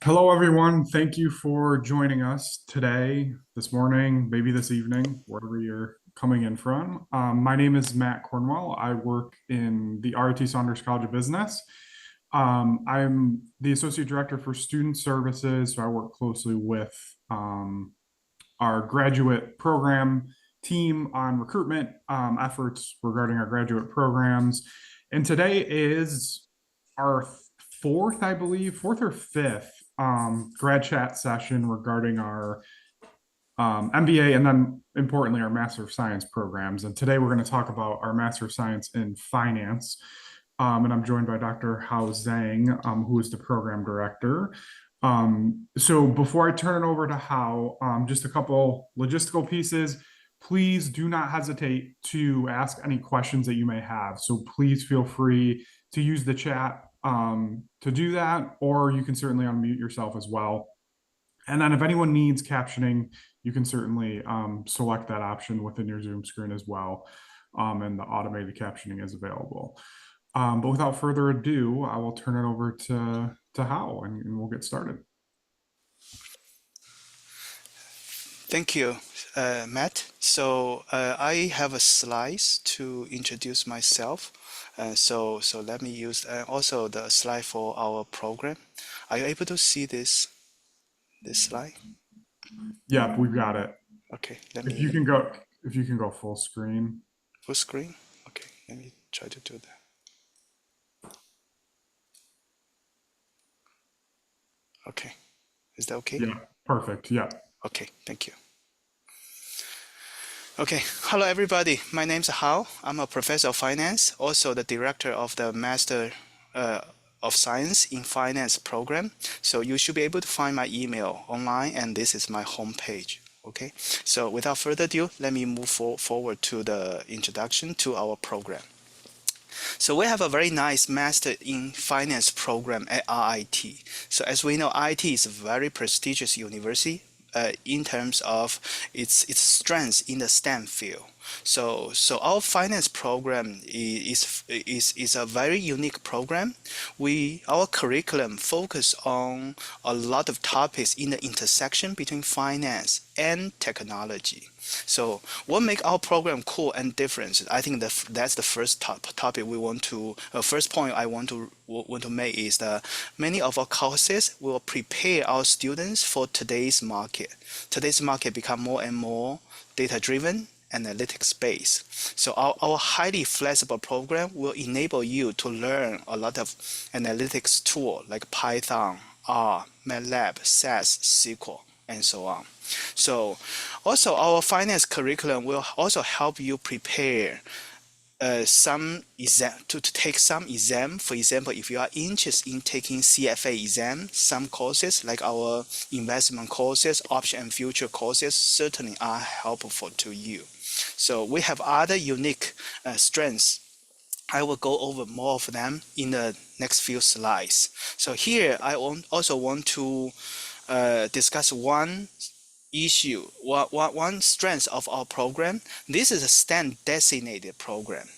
Hello, everyone. Thank you for joining us today, this morning, maybe this evening, wherever you're coming in from. My name is Matt Cornwell. I work in the RIT Saunders College of Business. I'm the Associate Director for Student Services, so I work closely with our graduate program team on recruitment efforts regarding our graduate programs. And today is our fourth, I believe, fourth or fifth grad chat session regarding our MBA and then importantly our Master of Science programs. And today we're going to talk about our Master of Science in Finance. And I'm joined by Dr. Hao Zhang, who is the program director. So before I turn it over to Hao, just a couple logistical pieces. Please do not hesitate to ask any questions that you may have. So please feel free to use the chat to do that, or you can certainly unmute yourself as well. And then if anyone needs captioning, you can certainly select that option within your Zoom screen as well. And the automated captioning is available. But without further ado, I will turn it over to Hao and we'll get started. Thank you, Matt. So I have a slides to introduce myself. So let me use also the slide for our program. Are you able to see this slide? Yeah, we've got it. Okay, If you can go full screen. full screen. Okay, let me try to do that. Okay, is that okay? Yeah, perfect. Yeah. Okay, thank you. Okay, hello everybody. My name is Hao. I'm a professor of finance, also the director of the Master of Science in Finance program. So you should be able to find my email online, and this is my homepage. Okay, so without further ado, let me move forward to the introduction to our program. So we have a very nice Master in Finance program at RIT. So as we know, RIT is a very prestigious university in terms of its strengths in the STEM field. So our finance program is a very unique program. Our curriculum focus on a lot of topics in the intersection between finance and technology. So what makes our program cool and different? I think that's the first topic we want to first point I want to make is that many of our courses will prepare our students for today's market. Today's market become more and more data driven, analytics based. So our highly flexible program will enable you to learn a lot of analytics tool like Python, R, MATLAB, SAS, SQL, and so on. So also our finance curriculum will also help you prepare some exam to take some exam. For example, if you are interested in taking CFA exam, some courses like our investment courses, option and future courses certainly are helpful to you. So we have other unique strengths. I will go over more of them in the next few slides. So here I also want to discuss one issue, one strength of our program. This is a STEM designated program.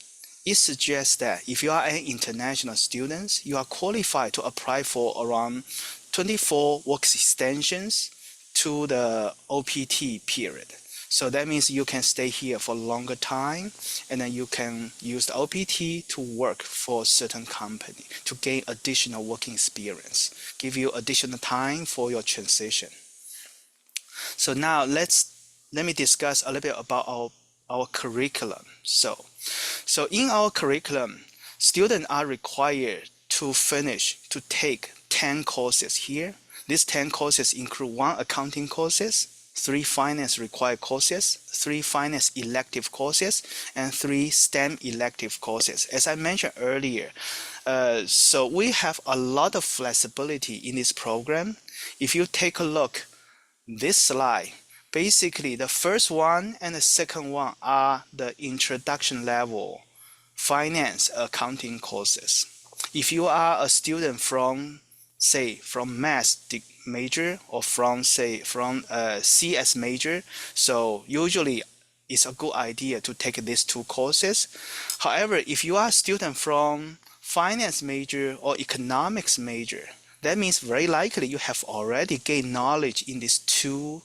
It suggests that if you are an international student, you are qualified to apply for around 24 work extensions to the OPT period. So that means you can stay here for a longer time, and then you can use the OPT to work for a certain company to gain additional working experience, give you additional time for your transition. So now let me discuss a little bit about our curriculum. So in our curriculum, students are required to take 10 courses here. These 10 courses include 1 accounting courses, 3 finance required courses, 3 finance elective courses, and 3 STEM elective courses. As I mentioned earlier, so we have a lot of flexibility in this program. If you take a look, this slide, basically the first one and the second one are the introduction level finance accounting courses. If you are a student from math major or from CS major, so usually it's a good idea to take these 2 courses. However, if you are a student from finance major or economics major, That means very likely you have already gained knowledge in these two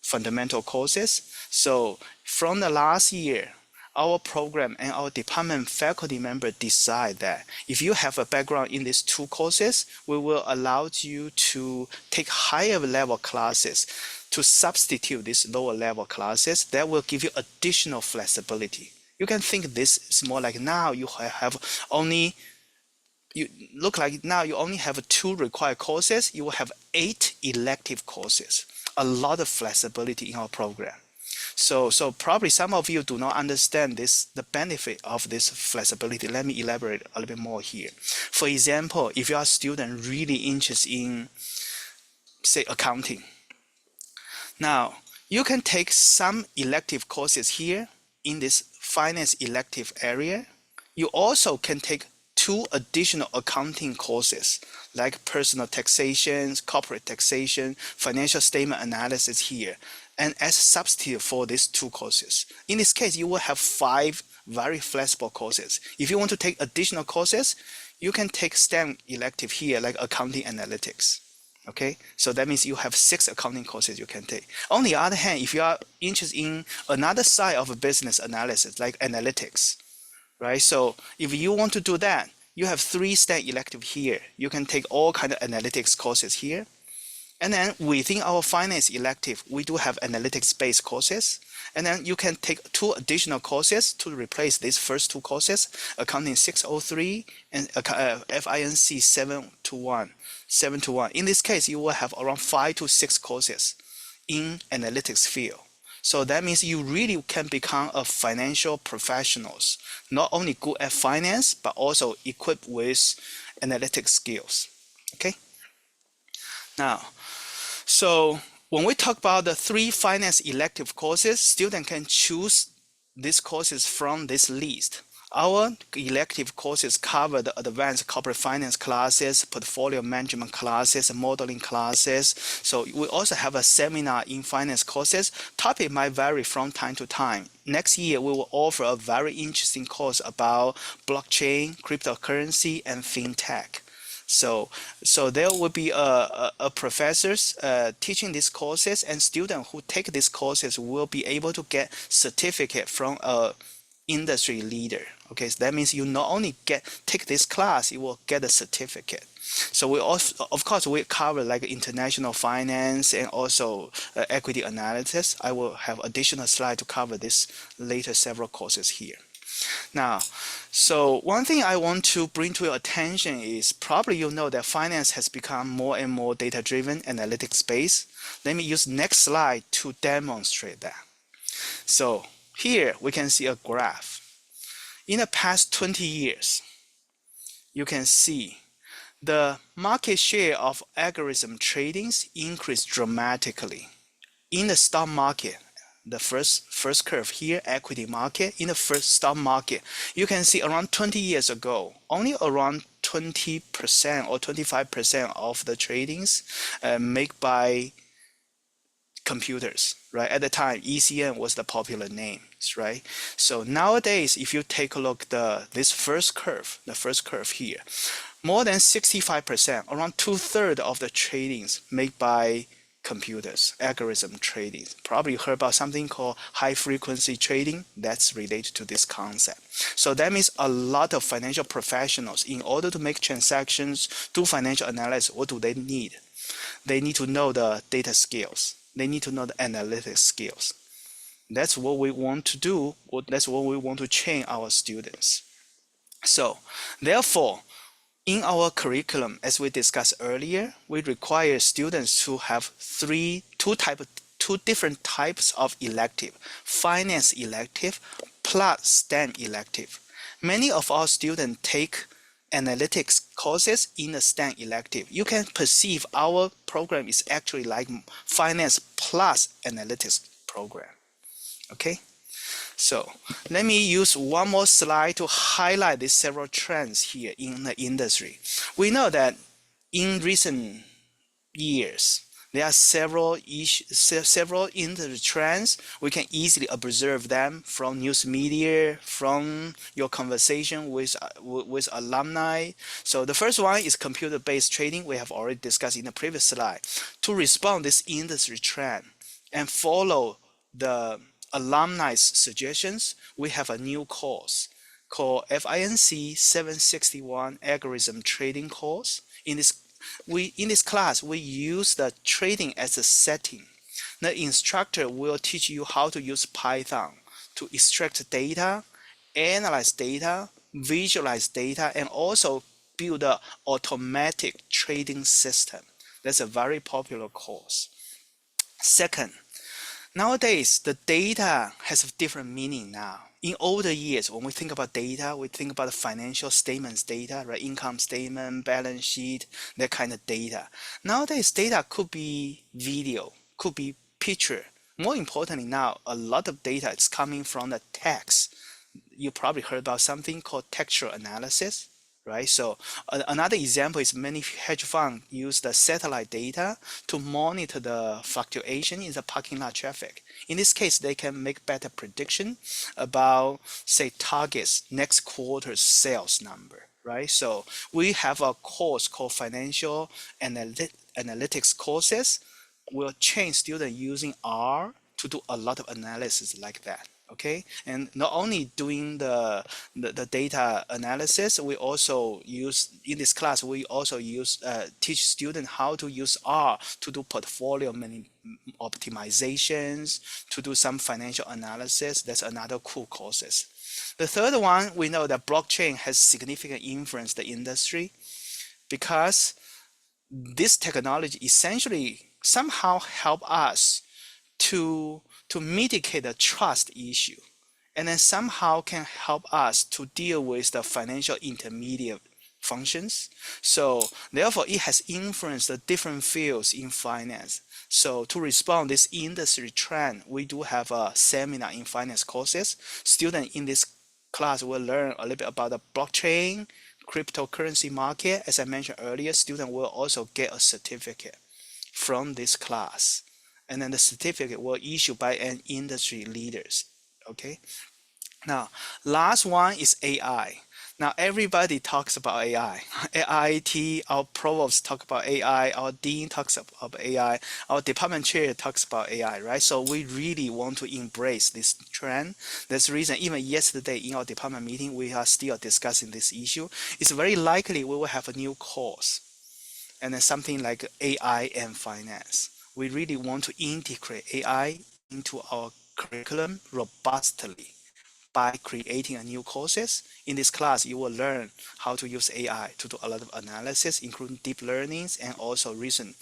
fundamental courses. So from the last year, our program and our department faculty member decide that if you have a background in these two courses, we will allow you to take higher level classes to substitute these lower level classes. That will give you additional flexibility. You can think this is more like now you have only you look like now you only have 2 required courses. You will have 8 elective courses. A lot of flexibility in our program. So probably some of you do not understand the benefit of this flexibility. Let me elaborate a little bit more here. For example, if you are a student really interested in, say, accounting, now you can take some elective courses here in this finance elective area. You also can take 2 additional accounting courses like personal taxation, corporate taxation, financial statement analysis here, and as a substitute for these 2 courses. In this case, you will have 5 very flexible courses. If you want to take additional courses, you can take STEM elective here like accounting analytics. Okay, so that means you have 6 accounting courses you can take. On the other hand, if you are interested in another side of a business analysis like analytics, right? So if you want to do that, you have 3 STEM elective here. You can take all kind of analytics courses here. And then within our finance elective, we do have analytics-based courses. And then you can take 2 additional courses to replace these first 2 courses, Accounting 603 and FINC 721. In this case, you will have around 5 to 6 courses in analytics field. So that means you really can become a financial professionals, not only good at finance, but also equipped with analytics skills. Okay. Now, so when we talk about the 3 finance elective courses, students can choose these courses from this list. Our elective courses cover the advanced corporate finance classes, portfolio management classes, modeling classes. So we also have a seminar in finance courses. Topic might vary from time to time. Next year, we will offer a very interesting course about blockchain, cryptocurrency, and fintech. So there will be a professors teaching these courses, and students who take these courses will be able to get certificate from a industry leader. Okay, so that means you not only take this class, you will get a certificate. So we also, of course, we cover like international finance and also equity analysis. I will have additional slide to cover this later several courses here. Now, so one thing I want to bring to your attention is probably you know that finance has become more and more data-driven, analytics-based. Let me use next slide to demonstrate that. So here we can see a graph. In the past 20 years, you can see the market share of algorithm tradings increased dramatically. In the stock market, the first curve here, equity market, in the first stock market, you can see around 20 years ago, only around 20% or 25% of the tradings made by computers, right? At the time, ECN was the popular name, right? So nowadays, if you take a look this first curve, the first curve here, more than 65%, around 2/3 of the tradings made by computers, algorithm trading. Probably heard about something called high frequency trading. That's related to this concept. So that means a lot of financial professionals, in order to make transactions, do financial analysis, what do they need? They need to know the data skills. They need to know the analytics skills. That's what we want to do. That's what we want to train our students. So therefore, in our curriculum, as we discussed earlier, we require students to have two different types of elective: finance elective plus STEM elective. Many of our students take analytics courses in the STEM elective. You can perceive our program is actually like finance plus analytics program. Okay. So let me use one more slide to highlight these several trends here in the industry. We know that in recent years, There are several industry trends. We can easily observe them from news media, from your conversation with alumni. So the first one is computer-based trading. We have already discussed in the previous slide. To respond this industry trend and follow the alumni's suggestions, we have a new course called FINC 761 Algorithm Trading course. In this class, we use the trading as a setting. The instructor will teach you how to use Python to extract data, analyze data, visualize data, and also build an automatic trading system. That's a very popular course. Second, nowadays, the data has a different meaning now. In older years, when we think about data, we think about the financial statements data, right? Income statement, balance sheet, that kind of data. Nowadays, data could be video, could be picture. More importantly now, a lot of data is coming from the text. You probably heard about something called textual analysis, right? So another example is many hedge funds use the satellite data to monitor the fluctuation in the parking lot traffic. In this case, they can make better prediction about, say, targets next quarter's sales number, right? So we have a course called Financial Analytics courses. We'll train students using R to do a lot of analysis like that. Okay, and not only doing the data analysis, we also use in this class. We also teach students how to use R to do portfolio optimizations, to do some financial analysis. That's another cool courses. The third one, we know that blockchain has significant influence the industry because this technology essentially somehow help us to mitigate the trust issue, and then somehow can help us to deal with the financial intermediate functions. So therefore, it has influenced the different fields in finance. So to respond this industry trend, we do have a seminar in finance courses. Students in this class will learn a little bit about the blockchain, cryptocurrency market. As I mentioned earlier, students will also get a certificate from this class, and then the certificate will issue by an industry leaders. Okay, now last one is AI. Now everybody talks about AI. AIT, our provost talk about AI, our dean talks about AI, our department chair talks about AI, right? So we really want to embrace this trend. That's the reason even yesterday in our department meeting, we are still discussing this issue. It's very likely we will have a new course, and then something like AI and finance. We really want to integrate AI into our curriculum robustly by creating a new courses. In this class, you will learn how to use AI to do a lot of analysis, including deep learnings and also recent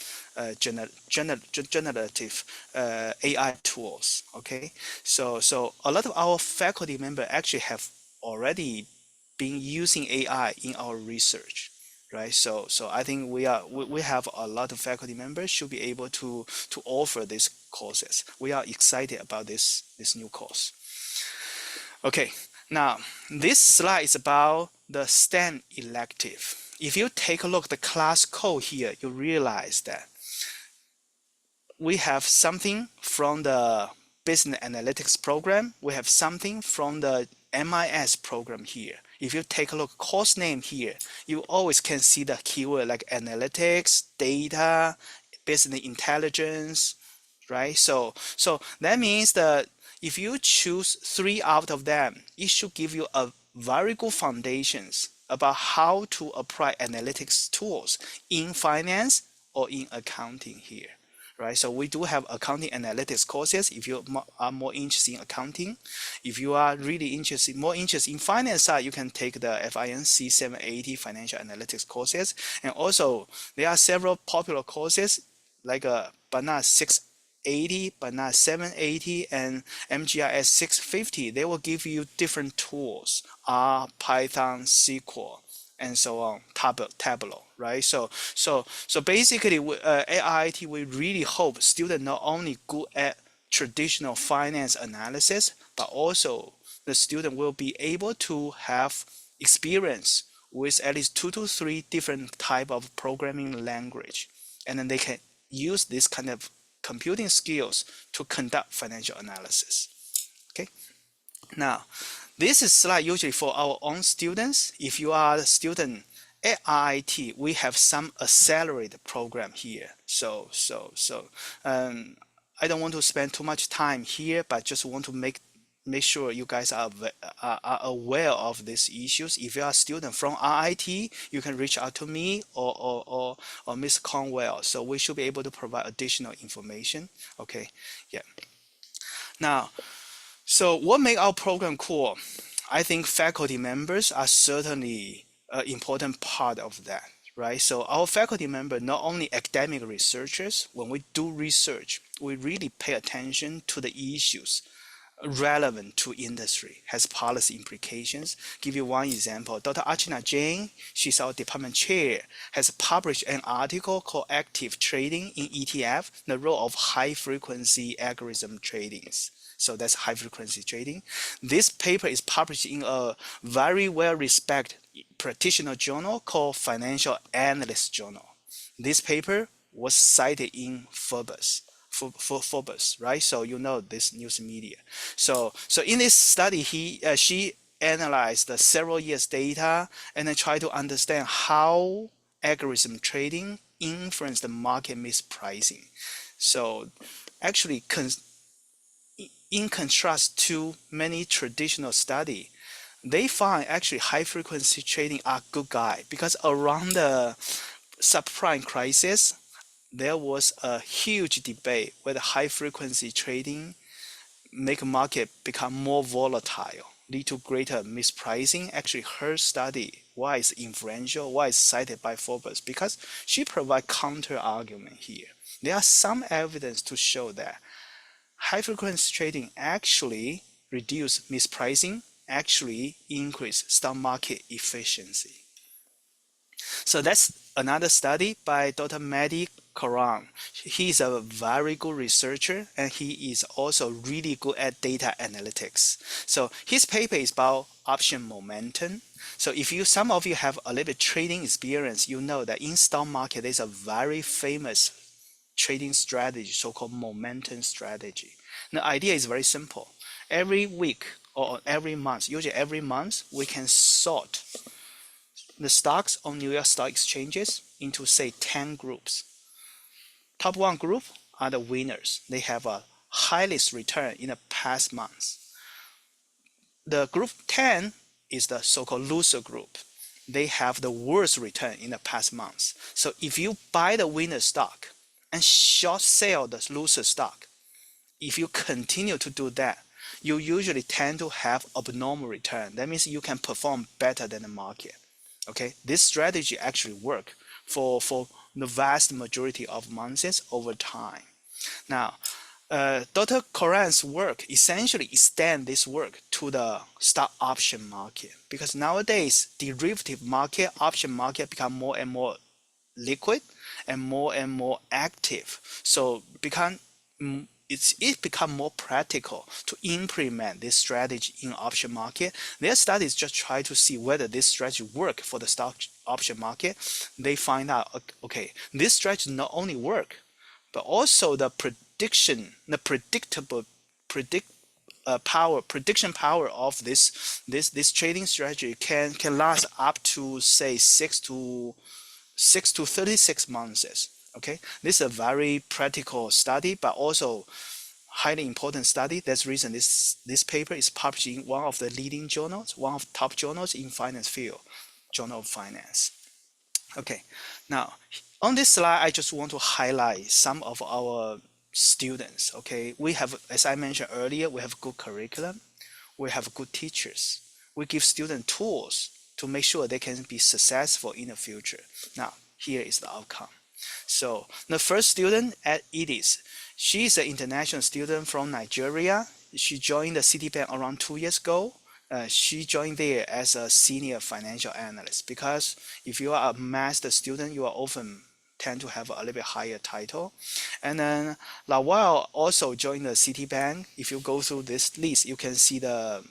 generative AI tools. Okay, so a lot of our faculty members actually have already been using AI in our research, right? So I think we have a lot of faculty members should be able to offer these courses. We are excited about this new course. Okay, now this slide is about the STEM elective. If you take a look at the class code here, you realize that we have something from the business analytics program. We have something from the MIS program here. If you take a look at course name here, you always can see the keyword like analytics, data, business intelligence, right? So that means that if you choose 3 out of them, it should give you a very good foundations about how to apply analytics tools in finance or in accounting here, right? So we do have accounting analytics courses if you are more interested in accounting. If you are really more interested in finance side, you can take the FINC 780 financial analytics courses. And also there are several popular courses like BANA 680, BANA 780, and MGIS 650. They will give you different tools, R, Python, SQL, and so on, Tableau, right? So basically, at IIT, we really hope students not only good at traditional finance analysis, but also the student will be able to have experience with at least 2 to 3 different type of programming language, and then they can use this kind of computing skills to conduct financial analysis. Okay. Now, this is slide usually for our own students. If you are a student at RIT, we have some accelerated program here. I don't want to spend too much time here, but just want to make sure you guys are aware of these issues. If you are a student from RIT, you can reach out to me or Ms. Conwell. So we should be able to provide additional information. Okay, yeah. Now, so what makes our program cool? I think faculty members are certainly an important part of that, right? So our faculty members, not only academic researchers, when we do research, we really pay attention to the issues relevant to industry, has policy implications. Give you one example. Dr. Archana Jain, she's our department chair, has published an article called Active Trading in ETF, the role of high frequency algorithm tradings. So that's high frequency trading. This paper is published in a very well respected practitioner journal called Financial Analyst Journal. This paper was cited in Forbes, right? So you know this news media. So in this study, she analyzed the several years data and then tried to understand how algorithm trading influenced the market mispricing. So actually, in contrast to many traditional study, they find actually high frequency trading are good guy, because around the subprime crisis, there was a huge debate whether high frequency trading make market become more volatile, lead to greater mispricing. Actually, her study, why is influential, why is cited by Forbes, because she provides counter argument here. There are some evidence to show that high frequency trading actually reduce mispricing, actually increase stock market efficiency. So that's another study by Dr. Mehdi Karam. He's a very good researcher, and he is also really good at data analytics. So his paper is about option momentum. So if some of you have a little bit trading experience, you know that in stock market, there's a very famous trading strategy, so-called momentum strategy. The idea is very simple. Every week or every month, usually every month, we can sort the stocks on New York Stock Exchanges into, say, 10 groups. Top 1 group are the winners. They have a highest return in the past months. The group 10 is the so-called loser group. They have the worst return in the past months. So if you buy the winner stock and short sell the loser stock, if you continue to do that, you usually tend to have abnormal return. That means you can perform better than the market. Okay, this strategy actually works for the vast majority of months over time. Now, Dr. Coran's work essentially extends this work to the stock option market, because nowadays derivative market, option market become more and more liquid and more active. So it become more practical to implement this strategy in option market. Their studies just try to see whether this strategy work for the stock option market. They find out, okay, this strategy not only work, but also the prediction power of this trading strategy can last up to, say, 6 to 36 months. Okay, this is a very practical study, but also highly important study. That's the reason this paper is published in one of the leading journals, one of the top journals in finance field, Journal of Finance. Okay, now on this slide, I just want to highlight some of our students. Okay, we have, as I mentioned earlier, we have good curriculum, we have good teachers, we give students tools to make sure they can be successful in the future. Now, here is the outcome. So the first student at Edis, she's an international student from Nigeria. She joined the Citibank around 2 years ago. She joined there as a senior financial analyst, because if you are a master student, you are often tend to have a little bit higher title. And then Lawal also joined the Citibank. If you go through this list, you can see the,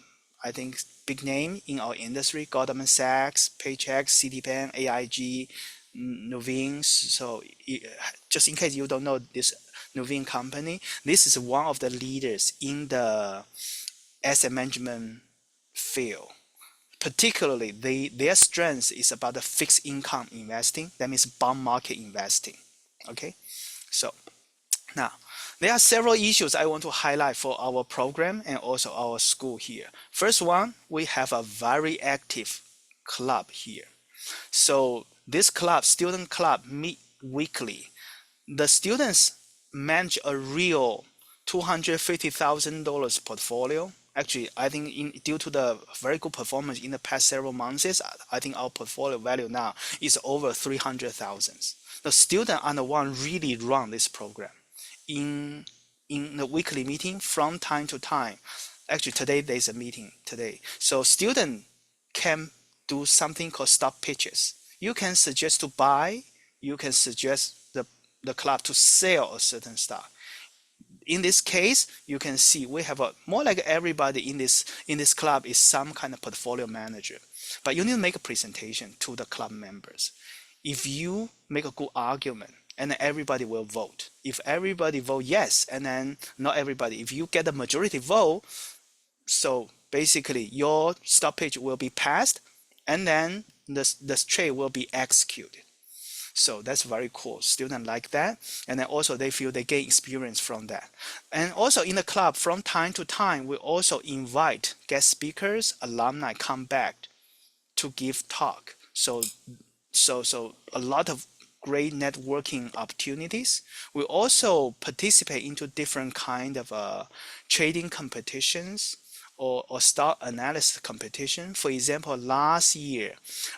I think, big name in our industry: Goldman Sachs, Paychex, Citibank, AIG, Nuveen. So just in case you don't know this Nuveen company, this is one of the leaders in the asset management field. Particularly, their strength is about the fixed income investing. That means bond market investing. Okay, so now there are several issues I want to highlight for our program and also our school here. First one, we have a very active club here. So this club, student club, meet weekly. The students manage a real $250,000 portfolio. Actually, I think due to the very good performance in the past several months, I think our portfolio value now is over 300,000. The students are the one really run this program in the weekly meeting from time to time. Actually, today there's a meeting today. So student can do something called stock pitches. You can suggest to buy, you can suggest the club to sell a certain stock. In this case, you can see we have more like everybody in this club is some kind of portfolio manager. But you need to make a presentation to the club members. If you make a good argument, and then everybody will vote. If everybody vote yes, and then not everybody, if you get the majority vote, so basically your stock pitch will be passed, and then the trade will be executed. So that's very cool. Students like that. And then also they feel they gain experience from that. And also in the club, from time to time, we also invite guest speakers, alumni come back to give talk. So a lot of great networking opportunities. We also participate into different kind of trading competitions or stock analysis competition. For example, last year,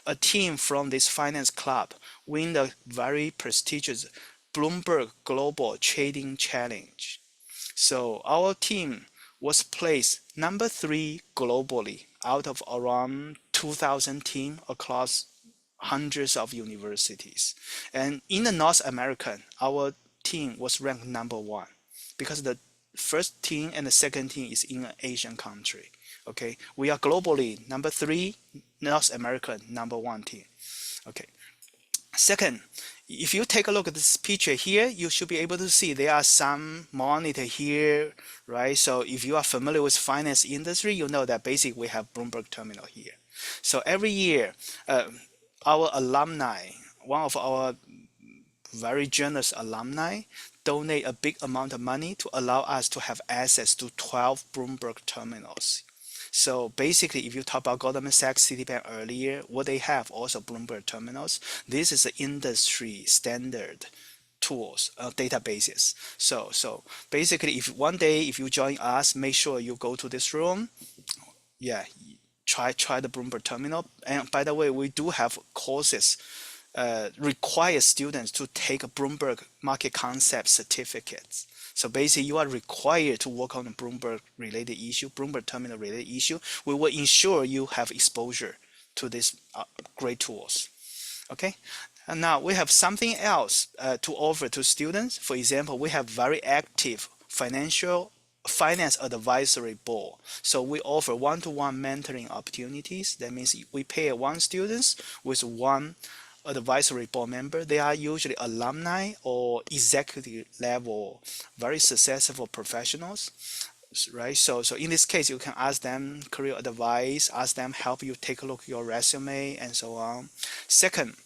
a team from this finance club win the very prestigious Bloomberg Global Trading Challenge. So our team was placed number 3 globally out of around 2,000 teams across hundreds of universities. And in the North American, our team was ranked number 1 because the first team and the second team is in an Asian country. Okay, we are globally number 3, North American number 1 team. Okay. Second, if you take a look at this picture here, you should be able to see there are some monitor here, right? So if you are familiar with finance industry, you know that basically we have Bloomberg terminal here. So every year, our alumni, one of our very generous alumni, donate a big amount of money to allow us to have access to 12 Bloomberg terminals. So basically, if you talk about Goldman Sachs, Citibank earlier, what they have also Bloomberg terminals. This is the industry standard tools, databases. So basically, if one day if you join us, make sure you go to this room. Yeah, try the Bloomberg terminal. And by the way, we do have courses require students to take a Bloomberg market concept certificates. So basically, you are required to work on a Bloomberg related issue, Bloomberg terminal related issue. We will ensure you have exposure to these great tools. Okay, and now we have something else to offer to students. For example, we have very active finance advisory board. So we offer one-to-one mentoring opportunities. That means we pair one students with one advisory board member. They are usually alumni or executive level, very successful professionals, right? So in this case, you can ask them career advice, ask them help you take a look at your resume and so on. Second,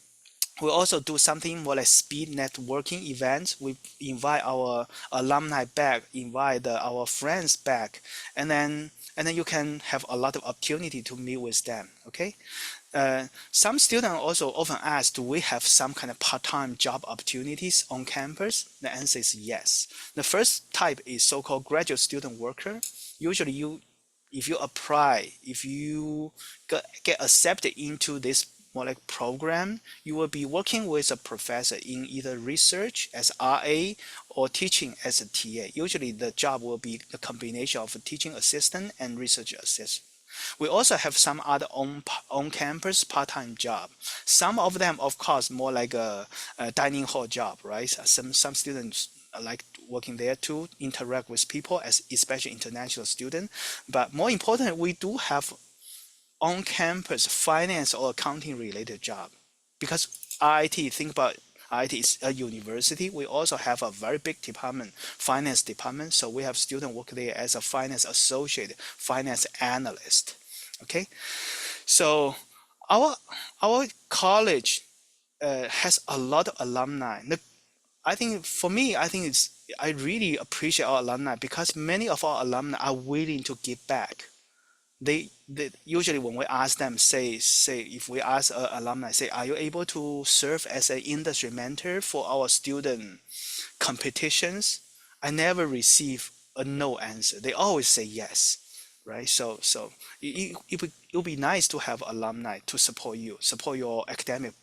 we also do something more like speed networking events. We invite our alumni back, invite our friends back, and then you can have a lot of opportunity to meet with them. Okay. Some students also often ask, do we have some kind of part-time job opportunities on campus? The answer is yes. The first type is so-called graduate student worker. Usually if you apply, if you get accepted into this more like program, you will be working with a professor in either research as RA or teaching as a TA. Usually the job will be the combination of a teaching assistant and research assistant. We also have some other on-campus part-time job. Some of them, of course, more like a dining hall job, right? Some students like working there to interact with people, especially international students. But more importantly, we do have on-campus finance or accounting related job, because RIT, think about IT is a university. We also have a very big department, finance department. So we have students work there as a finance associate, finance analyst. Okay, so our college has a lot of alumni. I think for me, I really appreciate our alumni because many of our alumni are willing to give back. They usually when we ask them, say if we ask alumni, say, are you able to serve as an industry mentor for our student competitions? I never receive a no answer. They always say yes, right? So it would be nice to have alumni to support you, support your academic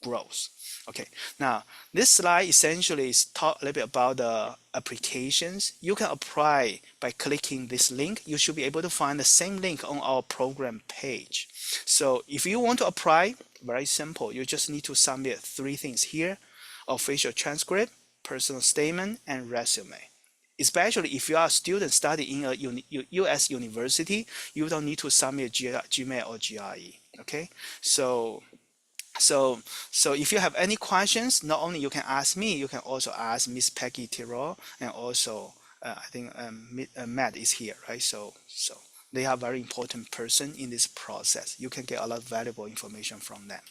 growth. Okay, now this slide essentially is talk a little bit about the applications. You can apply by clicking this link. You should be able to find the same link on our program page. So if you want to apply, very simple. You just need to submit three things here: official transcript, personal statement, and resume. Especially if you are a student studying in a US university, you don't need to submit GMAT or GRE. Okay, so so, so if you have any questions, not only you can ask me, you can also ask Miss Peggy Tyrrell, and also I think Matt is here, right? So they are very important person in this process. You can get a lot of valuable information from them.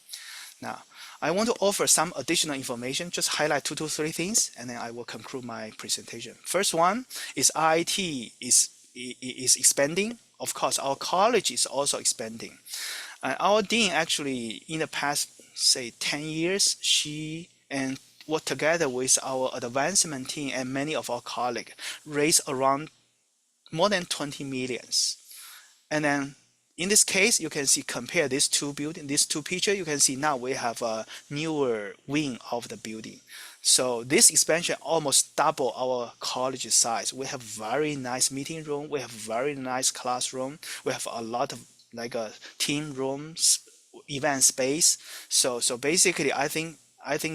Now, I want to offer some additional information, just highlight 2 to 3 things, and then I will conclude my presentation. First one is RIT is expanding. Of course, our college is also expanding. Our dean actually, in the past, say 10 years, she and worked together with our advancement team and many of our colleagues, raised around more than 20 millions. And then in this case, you can see, compare these two buildings, these two pictures, you can see now we have a newer wing of the building. So this expansion almost double our college size. We have very nice meeting room. We have very nice classroom. We have a lot of like team rooms, event space. So basically, I think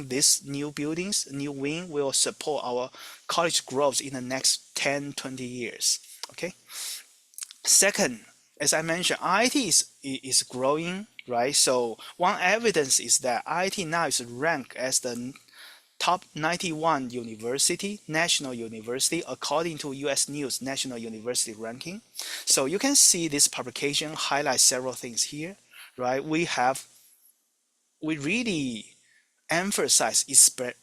this new buildings, new wing will support our college growth in the next 10, 20 years. Okay. Second, as I mentioned, IT is growing, right? So one evidence is that IT now is ranked as the top 91 university, national university, according to US News National University Ranking. So you can see this publication highlights several things here, right? We really emphasize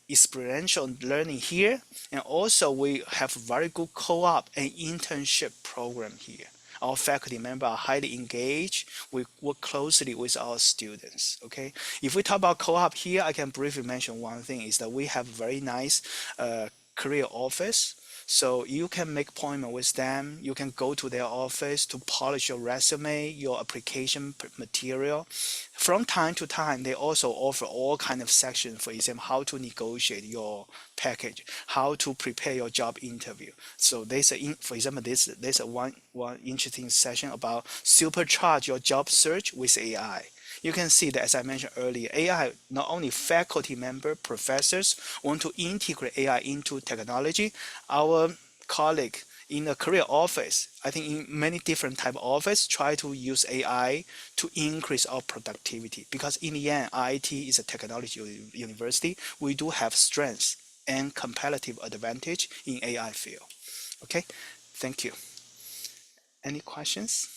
experiential learning here, and also we have very good co-op and internship program here. Our faculty members are highly engaged. We work closely with our students. Okay, if we talk about co-op here, I can briefly mention one thing is that we have very nice career office. So you can make appointment with them. You can go to their office to polish your resume, your application material. From time to time, they also offer all kind of sections. For example, how to negotiate your package, how to prepare your job interview. So for example, there's a one interesting session about supercharge your job search with AI. You can see that, as I mentioned earlier, AI, not only faculty member, professors want to integrate AI into technology. Our colleague in a career office, I think in many different type of office, try to use AI to increase our productivity. Because in the end, IT is a technology university. We do have strengths and competitive advantage in AI field. Okay, thank you. Any questions?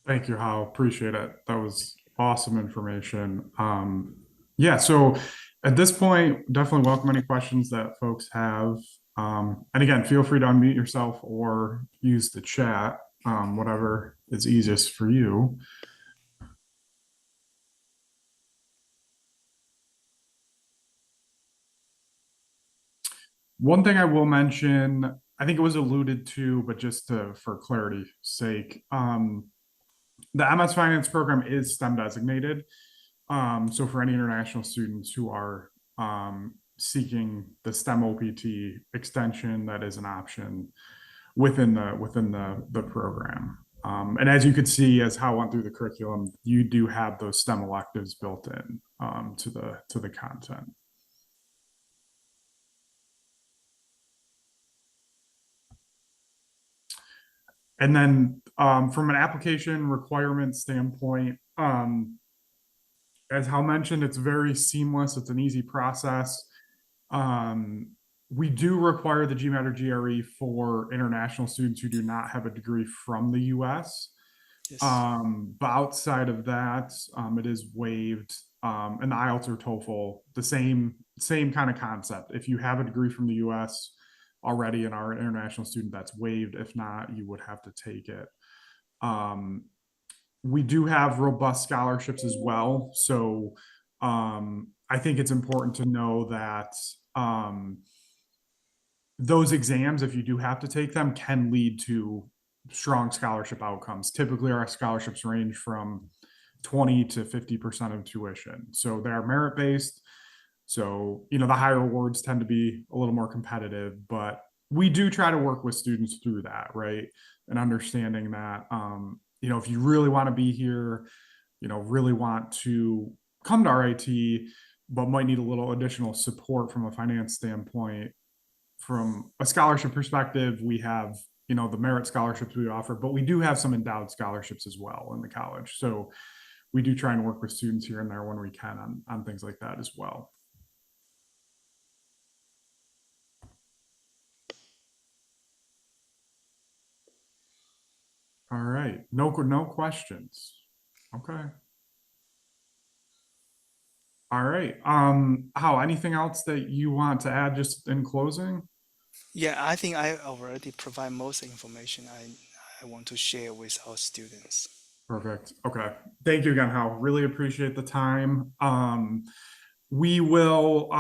Thank you, Hal. Appreciate it. That was awesome information. Yeah, so at this point, definitely welcome any questions that folks have. And again, feel free to unmute yourself or use the chat, whatever is easiest for you. One thing I will mention, I think it was alluded to, but just for clarity's sake, the MS Finance program is STEM designated. So for any international students who are seeking the STEM OPT extension, that is an option within the program. And as you could see, as Hal went through the curriculum, you do have those STEM electives built in to the content. And then From an application requirement standpoint, as Hal mentioned, it's very seamless. It's an easy process. Um, we do require the GMAT or GRE for international students who do not have a degree from the US. Yes. But outside of that, it is waived. And the IELTS or TOEFL, the same kind of concept. If you have a degree from the US already and are an international student, that's waived. If not, you would have to take it. Um, we do have robust scholarships as well. So I think it's important to know that those exams, if you do have to take them, can lead to strong scholarship outcomes. Typically, our scholarships range from 20 to 50% of tuition. So they are merit based. So, the higher awards tend to be a little more competitive, but we do try to work with students through that, right? And understanding that, if you really want to be here, really want to come to RIT, but might need a little additional support from a finance standpoint, from a scholarship perspective, we have, the merit scholarships we offer, but we do have some endowed scholarships as well in the college. So we do try and work with students here and there when we can on things like that as well. All right. No questions. Okay. All right. How, anything else that you want to add just in closing? Yeah, I think I already provide most information I want to share with our students. Perfect. Okay. Thank you again, Hal. Really appreciate the time. We will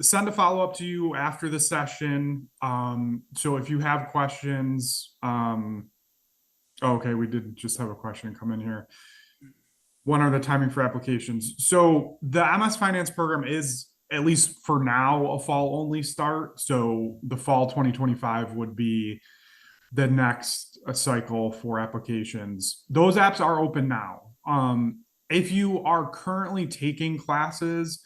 send a follow-up to you after the session. So if you have questions, okay, we did just have a question come in here. When are the timing for applications? So the MS Finance program is, at least for now, a fall only start. So the fall 2025 would be the next cycle for applications. Those apps are open now. If you are currently taking classes,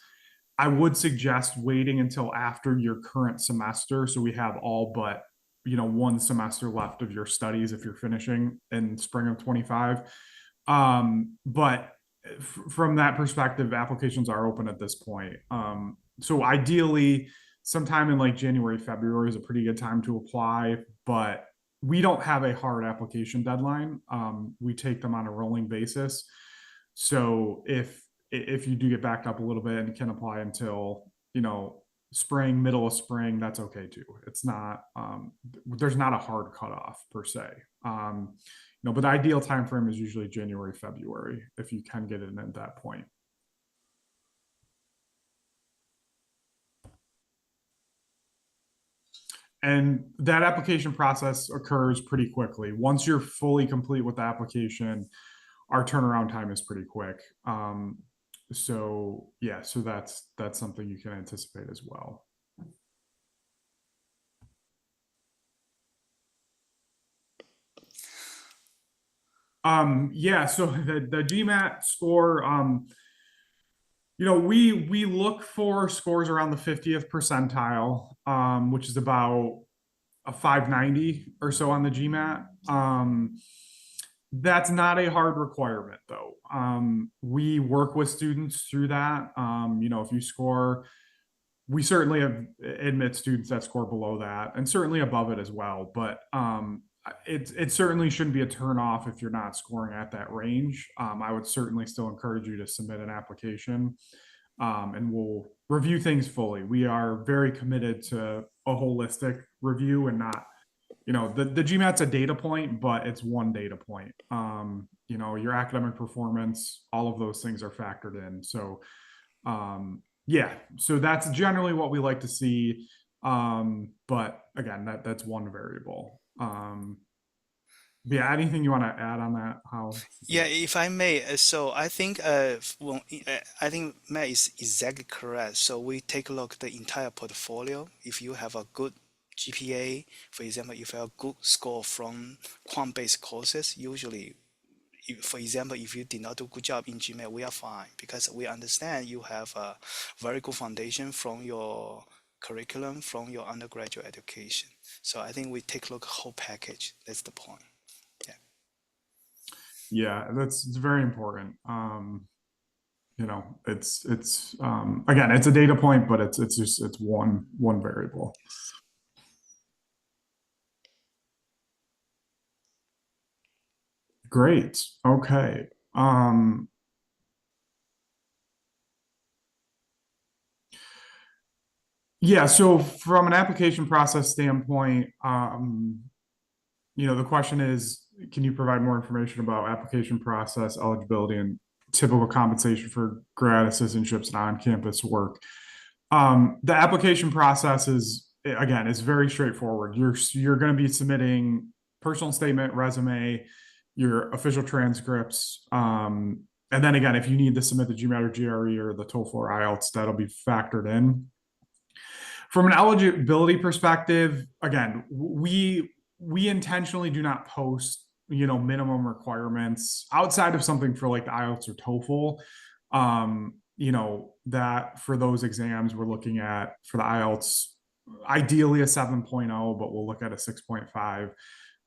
I would suggest waiting until after your current semester. So we have all but, one semester left of your studies if you're finishing in spring of 25. But from that perspective, applications are open at this point. So ideally, sometime in like January, February is a pretty good time to apply, but we don't have a hard application deadline. We take them on a rolling basis. So if you do get backed up a little bit and can apply until, spring, middle of spring, that's okay too. It's not, there's not a hard cutoff per se. But the ideal time frame is usually January, February, if you can get it in at that point. And that application process occurs pretty quickly. Once you're fully complete with the application, our turnaround time is pretty quick. So yeah, so that's something you can anticipate as well. Yeah, so the GMAT score, we look for scores around the 50th percentile, which is about a 590 or so on the GMAT. That's not a hard requirement though. We work with students through that. If you score, we certainly have admit students that score below that and certainly above it as well. But it certainly shouldn't be a turn off if you're not scoring at that range. I would certainly still encourage you to submit an application, and we'll review things fully. We are very committed to a holistic review and not, the GMAT's a data point, but it's one data point. Your academic performance, all of those things are factored in. So yeah, so that's generally what we like to see. But again, that's one variable. Yeah, anything you want to add on that? How? Yeah, if I may, so I think I think Matt is exactly correct. So we take a look at the entire portfolio. If you have a good GPA, for example, if you have a good score from quant-based courses, usually, for example, if you did not do a good job in GMAT, we are fine because we understand you have a very good foundation from your curriculum, from your undergraduate education. So I think we take a look whole package. That's the point. Yeah. Yeah, it's very important. Again, it's a data point, but it's just it's one variable. Great. Okay. Yeah, so from an application process standpoint, the question is, can you provide more information about application process, eligibility, and typical compensation for grad assistantships and on-campus work? The application process is very straightforward. You're going to be submitting personal statement, resume, your official transcripts, and then again, if you need to submit the GMAT or GRE or the TOEFL or IELTS, that'll be factored in. From an eligibility perspective, again, we intentionally do not post, minimum requirements outside of something for like the IELTS or TOEFL. That for those exams we're looking at for the IELTS, ideally a 7.0, but we'll look at a 6.5.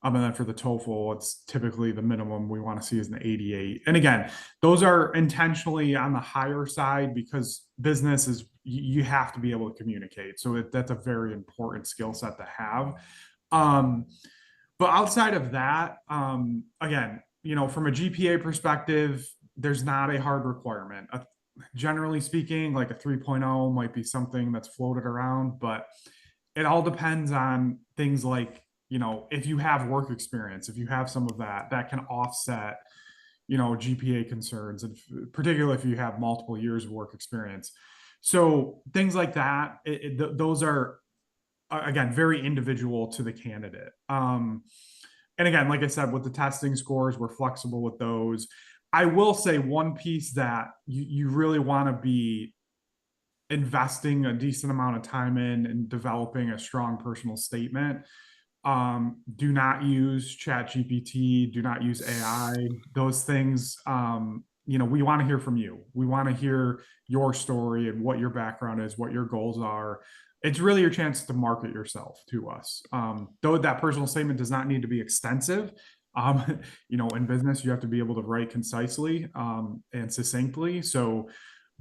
And then for the TOEFL, it's typically the minimum we want to see is an 88. And again, those are intentionally on the higher side because business is, you have to be able to communicate. So that's a very important skill set to have. Um, but outside of that, again, from a GPA perspective, there's not a hard requirement. Generally speaking, like a 3.0 might be something that's floated around, but it all depends on things like, if you have work experience, if you have some of that, that can offset, GPA concerns, and particularly if you have multiple years of work experience. So things like that, those are, again, very individual to the candidate. And again, like I said, with the testing scores, we're flexible with those. I will say one piece that you really want to be investing a decent amount of time in and developing a strong personal statement. Do not use Chat GPT, do not use AI. Those things, we want to hear from you. We want to hear your story and what your background is, what your goals are. It's really your chance to market yourself to us. Though that personal statement does not need to be extensive. In business, you have to be able to write concisely and succinctly. So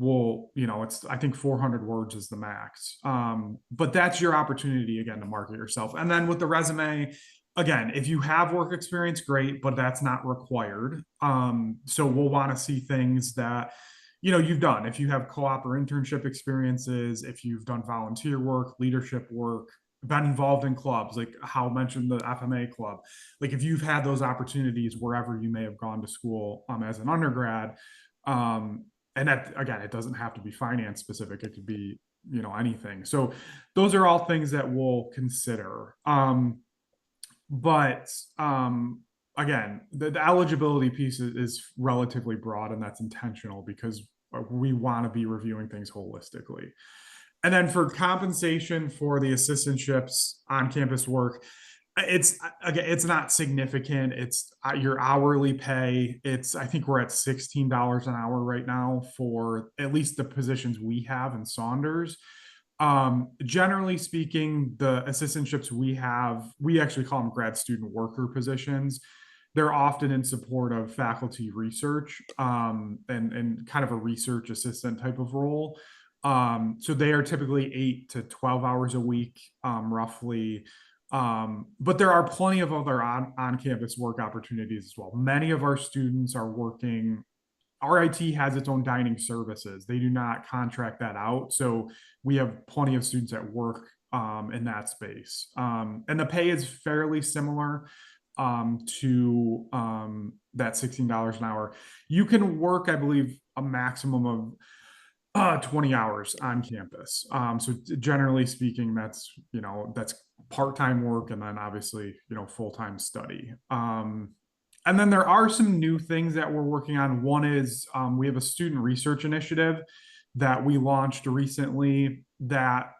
it's, I think 400 words is the max. But that's your opportunity again to market yourself. And then with the resume, again, if you have work experience, great, but that's not required. So we'll want to see things that, you've done. If you have co-op or internship experiences, if you've done volunteer work, leadership work, been involved in clubs, like how I mentioned the FMA club, like if you've had those opportunities wherever you may have gone to school as an undergrad, and that again, it doesn't have to be finance specific, it could be anything. So those are all things that we'll consider. But again, the eligibility piece is relatively broad, and that's intentional because we want to be reviewing things holistically. And then for compensation for the assistantships on campus work, it's not significant. It's your hourly pay. I think we're at $16 an hour right now for at least the positions we have in Saunders. Generally speaking, the assistantships we have, we actually call them grad student worker positions. They're often in support of faculty research, and kind of a research assistant type of role. So they are typically 8 to 12 hours a week, roughly. But there are plenty of other on-campus work opportunities as well. Many of our students are working. RIT has its own dining services. They do not contract that out. So we have plenty of students at work in that space. And the pay is fairly similar to that $16 an hour. You can work, I believe, a maximum of 20 hours on campus. So generally speaking, that's part-time work and then obviously, full-time study. And then there are some new things that we're working on. One is we have a student research initiative that we launched recently that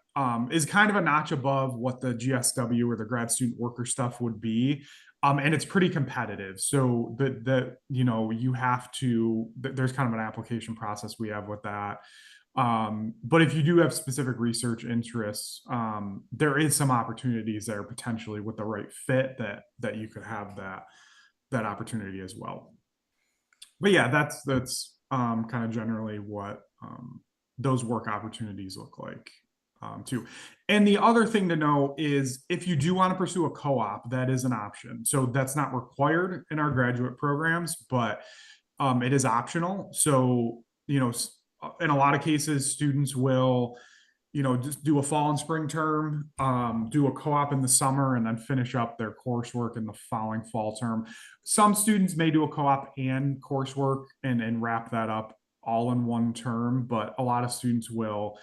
is kind of a notch above what the GSW or the grad student worker stuff would be. And it's pretty competitive. So you have to, there's kind of an application process we have with that. But if you do have specific research interests, there is some opportunities there potentially with the right fit that you could have that opportunity as well. but yeah, that's kind of generally what those work opportunities look like too. And the other thing to know is if you do want to pursue a co-op, that is an option. So that's not required in our graduate programs, but it is optional. So, in a lot of cases, students will, just do a fall and spring term, do a co-op in the summer, and then finish up their coursework in the following fall term. Some students may do a co-op and coursework and wrap that up all in one term, but a lot of students will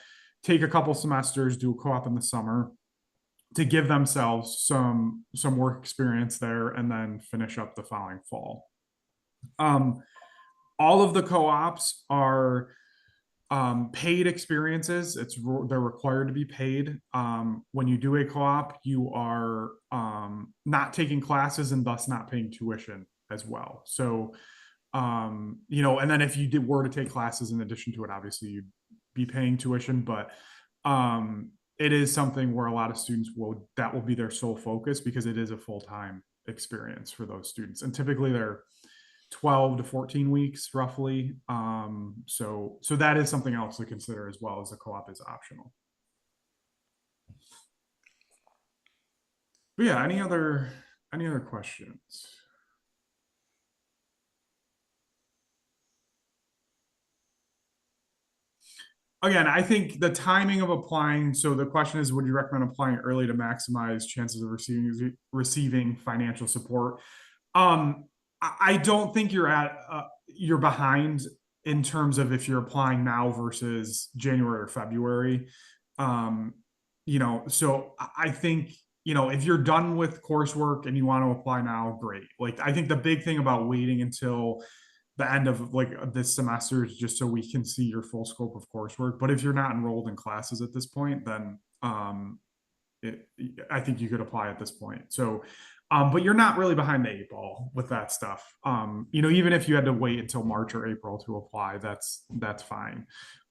take a couple semesters, do a co-op in the summer to give themselves some work experience there, and then finish up the following fall. Um, all of the co-ops are paid experiences. They're required to be paid. When you do a co-op, you are not taking classes and thus not paying tuition as well. So, and then if you were to take classes in addition to it, obviously you'd be paying tuition, but it is something where a lot of students that will be their sole focus because it is a full-time experience for those students. And typically they're 12 to 14 weeks roughly. So that is something else to consider as well, as the co-op is optional. But yeah, any other questions? Again, I think the timing of applying. So the question is, would you recommend applying early to maximize chances of receiving financial support? I don't think you're behind in terms of if you're applying now versus January or February. Um, so I think, if you're done with coursework and you want to apply now, great. Like, I think the big thing about waiting until the end of like this semester is just so we can see your full scope of coursework. But if you're not enrolled in classes at this point, then it, I think you could apply at this point. So, but you're not really behind the eight ball with that stuff. Even if you had to wait until March or April to apply, that's fine.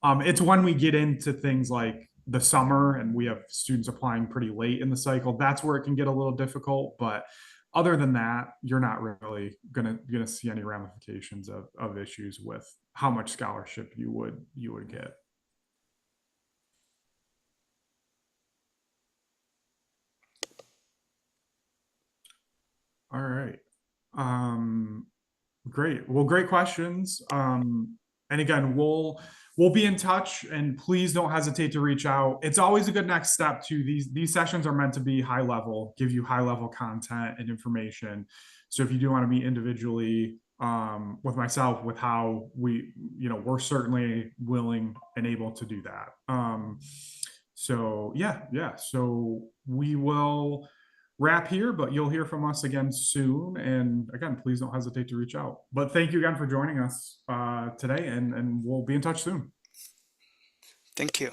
It's when we get into things like the summer and we have students applying pretty late in the cycle, that's where it can get a little difficult. But other than that, you're not really gonna see any ramifications of issues with how much scholarship you would get. All right. Um, Great. Well, great questions. And again, we'll be in touch, and please don't hesitate to reach out. It's always a good next step to these sessions are meant to be high level, give you high level content and information. So if you do want to meet individually with myself, with how we're certainly willing and able to do that. So yeah. So we will wrap here, but you'll hear from us again soon. And again, please don't hesitate to reach out. But thank you again for joining us today, and we'll be in touch soon. Thank you.